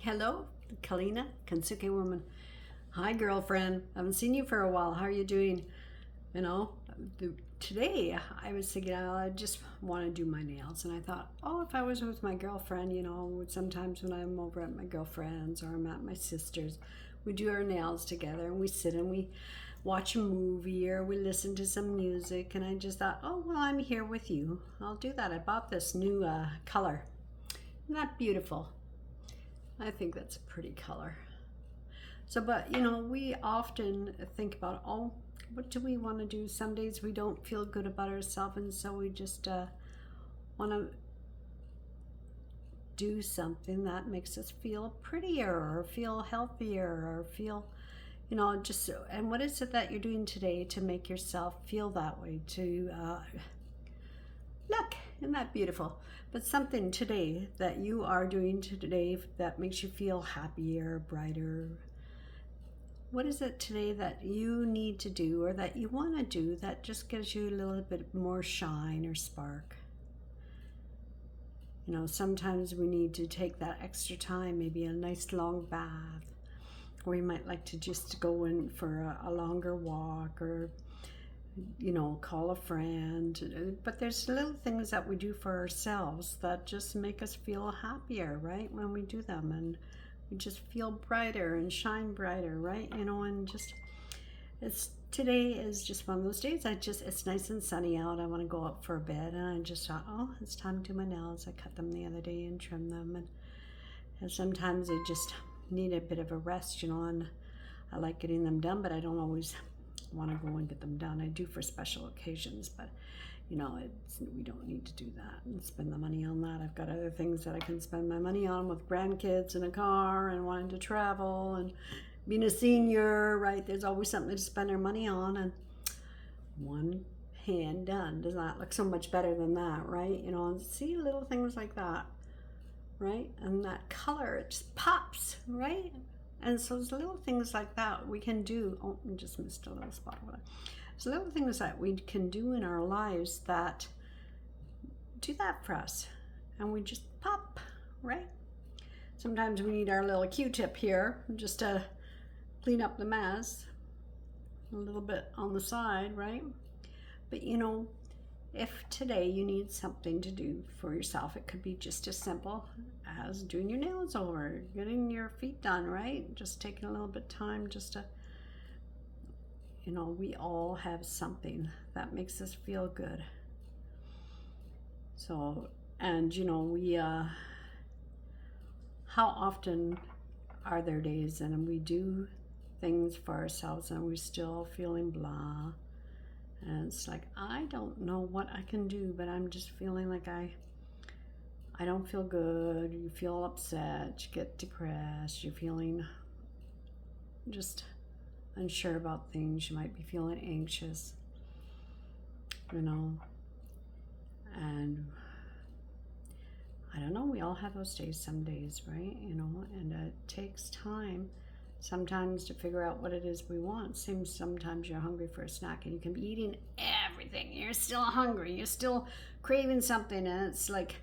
Hello, Kalina, Kintsugi Woman. Hi, girlfriend. I haven't seen you for a while. How are you doing? You know, today I was thinking, I just want to do my nails. And I thought, oh, if I was with my girlfriend, sometimes when I'm over at my girlfriend's or I'm at my sister's, we do our nails together and we sit and we watch a movie or we listen to some music. And I just thought, oh, well, I'm here with you. I'll do that. I bought this new color. Isn't that beautiful? I think that's a pretty color. So, but we often think about, oh, what do we want to do? Some days we don't feel good about ourselves, and so we just want to do something that makes us feel prettier or feel healthier or feel, just, and what is it that you're doing today to make yourself feel that way? Look, isn't that beautiful? But something today that you are doing today that makes you feel happier, brighter. What is it today that you need to do or that you want to do that just gives you a little bit more shine or spark? Sometimes we need to take that extra time, maybe a nice long bath, or you might like to just go in for a longer walk or call a friend. But there's little things that we do for ourselves that just make us feel happier, right? When we do them, and we just feel brighter and shine brighter, right? And just today is just one of those days. It's nice and sunny out. I want to go out for a bit, and I just thought, oh, it's time to do my nails. I cut them the other day and trimmed them, and sometimes they just need a bit of a rest, and I like getting them done, but I don't always want to go and get them done. I do for special occasions, but we don't need to do that and spend the money on that. I've got other things that I can spend my money on with grandkids and a car and wanting to travel and being a senior, right? There's always something to spend our money on, and one hand done does not look so much better than that, right? See little things like that, right? And that color, it just pops, right? And so there's little things like that we can do. Oh, I just missed a little spot over there. So little things that we can do in our lives that do that for us. And we just pop, right? Sometimes we need our little Q-tip here just to clean up the mess. A little bit on the side, right? But if today you need something to do for yourself, it could be just as simple as doing your nails over, getting your feet done, right? Just taking a little bit of time just to, we all have something that makes us feel good. So, and how often are there days and we do things for ourselves and we're still feeling blah? And it's like, I don't know what I can do, but I'm just feeling like I don't feel good. You feel upset, you get depressed, you're feeling just unsure about things. You might be feeling anxious, and I don't know, we all have those days some days, right? And it takes time sometimes to figure out what it is we want. Seems sometimes you're hungry for a snack and you can be eating everything. You're still hungry. You're still craving something. And it's like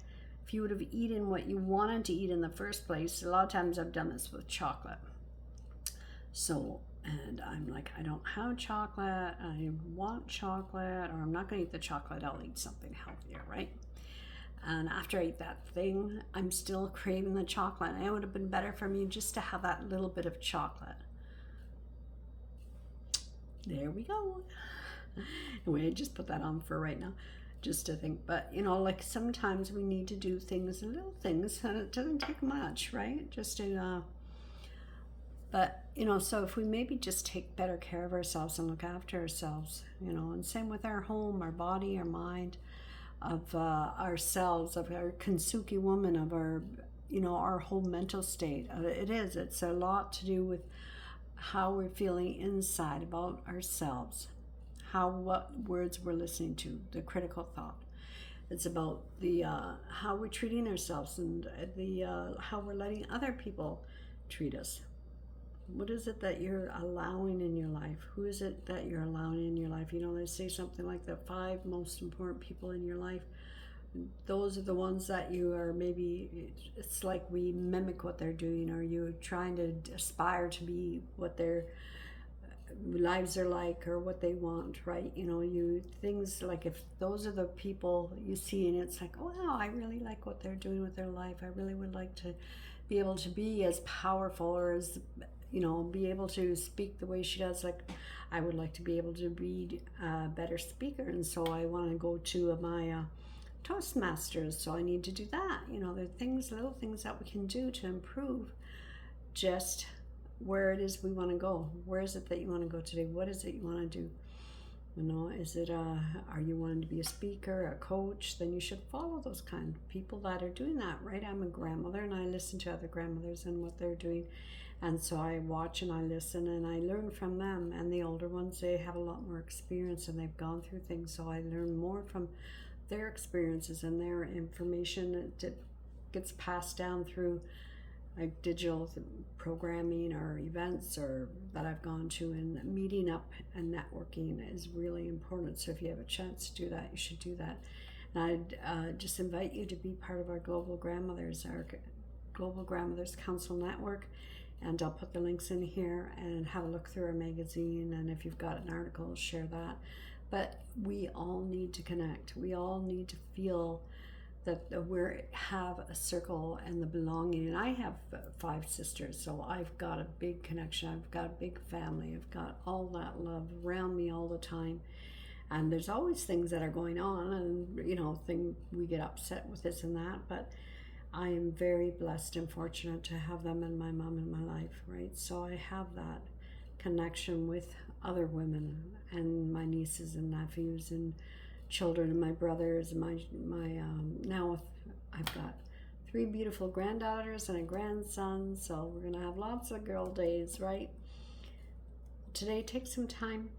if you would have eaten what you wanted to eat in the first place. A lot of times I've done this with chocolate. So, and I'm like, I don't have chocolate. I want chocolate, or I'm not going to eat the chocolate. I'll eat something healthier, right? And after I eat that thing, I'm still craving the chocolate. And it would have been better for me just to have that little bit of chocolate. There we go. Anyway, I just put that on for right now, just to think. But, like sometimes we need to do things, little things, and it doesn't take much, right? Just to, but, so if we maybe just take better care of ourselves and look after ourselves, and same with our home, our body, our mind, of ourselves, of our Kintsugi Woman, of our whole mental state. It's a lot to do with how we're feeling inside about ourselves, what words we're listening to, the critical thought. It's about the how we're treating ourselves and how we're letting other people treat us. What is it that you're allowing in your life? Who is it that you're allowing in your life? They say something like the 5 most important people in your life those are the ones that you are maybe, it's like we mimic what they're doing, or you're trying to aspire to be what their lives are like or what they want, right? You know, you things like, if those are the people you see and it's like, oh wow, I really like what they're doing with their life, I really would like to be able to be as powerful, or as, you know, be able to speak the way she does. Like, I would like to be able to be a better speaker, and so I want to go to my Toastmasters, so I need to do that. You know, there are things, little things that we can do to improve just where it is we want to go. Where is it that you want to go today? What is it you want to do? You know, is it are you wanting to be a speaker, a coach? Then you should follow those kind of people that are doing that, right? I'm a grandmother, and I listen to other grandmothers and what they're doing, and so I watch and I listen and I learn from them. And the older ones, they have a lot more experience and they've gone through things, so I learn more from their experiences and their information. It gets passed down through like digital programming or events or that I've gone to, and meeting up and networking is really important. So if you have a chance to do that, you should do that. And I'd just invite you to be part of our Global Grandmothers Council Network, and I'll put the links in here, and have a look through our magazine, and if you've got an article, share that. But we all need to connect. We all need to feel that we have a circle and the belonging. And I have 5 sisters, so I've got a big connection. I've got a big family. I've got all that love around me all the time. And there's always things that are going on, and you know, we get upset with this and that, but I am very blessed and fortunate to have them and my mom in my life, right? So I have that connection with other women and my nieces and nephews and children and my brothers and my now I've got 3 beautiful granddaughters and a grandson, so we're gonna have lots of girl days, right? Today, take some time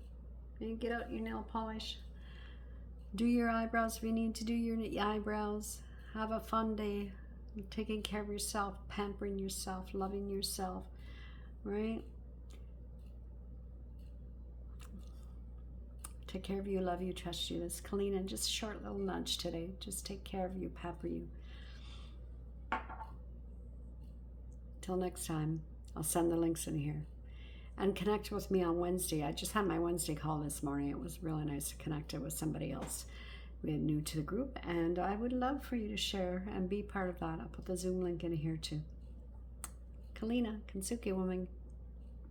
and get out your nail polish, do your eyebrows if you need to do your eyebrows, have a fun day, taking care of yourself, pampering yourself, loving yourself, right? Take care of you, love you, trust you. This is Kalina, just a short little nudge today. Just take care of you, pamper you. Till next time, I'll send the links in here. And connect with me on Wednesday. I just had my Wednesday call this morning. It was really nice to connect it with somebody else new to the group, and I would love for you to share and be part of that. I'll put the Zoom link in here too. Kalina, Kintsugi Woman.